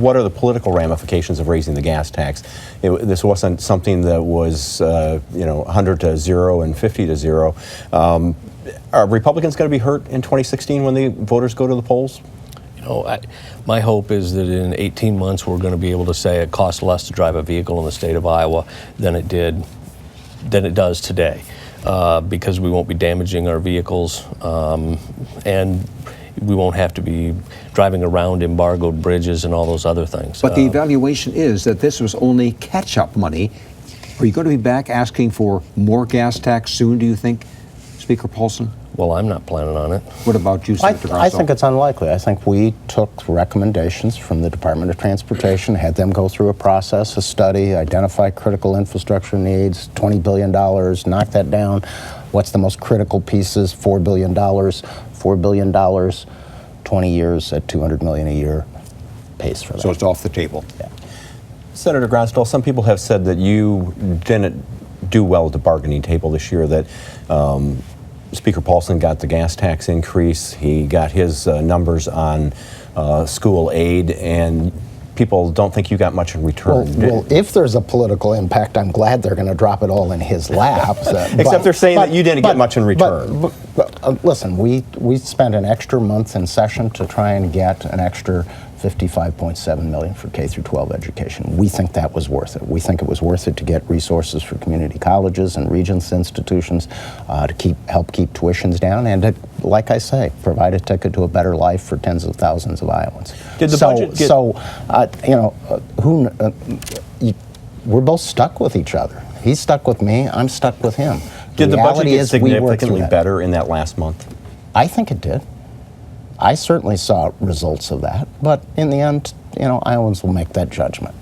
what are the political ramifications of raising the gas tax? This wasn't something that was 100 to 0 and 50 to 0. Are Republicans going to be hurt in 2016 when the voters go to the polls? My hope is that in 18 months we're going to be able to say it costs less to drive a vehicle in the state of Iowa than it does today, because we won't be damaging our vehicles, and we won't have to be driving around embargoed bridges and all those other things. But the evaluation is that this was only catch-up money. Are you going to be back asking for more gas tax soon, do you think, Speaker Paulsen? Well, I'm not planning on it. What about you, Senator Gronstal? I think it's unlikely. I think we took recommendations from the Department of Transportation, had them go through a process, a study, identify critical infrastructure needs, $20 billion, knock that down. What's the most critical pieces? $4 billion. $4 billion, 20 years at $200 million a year pays for that. So it's off the table. Yeah. Senator Gronstal, some people have said that you didn't do well at the bargaining table this year, that Speaker Paulsen got the gas tax increase, he got his numbers on school aid, and people don't think you got much in return. Well, if there's a political impact, I'm glad they're going to drop it all in his lap. Except they're saying that you didn't get much in return. Listen, we spent an extra month in session to try and get an extra $55.7 million for K through 12 education. We think that was worth it. We think it was worth it to get resources for community colleges and Regents institutions to help keep tuitions down, and to, like I say, provide a ticket to a better life for tens of thousands of Iowans. Did the budget get... we're both stuck with each other. He's stuck with me. I'm stuck with him. Did the budget get significantly better in that last month? I think it did. I certainly saw results of that, but in the end, Iowans will make that judgment.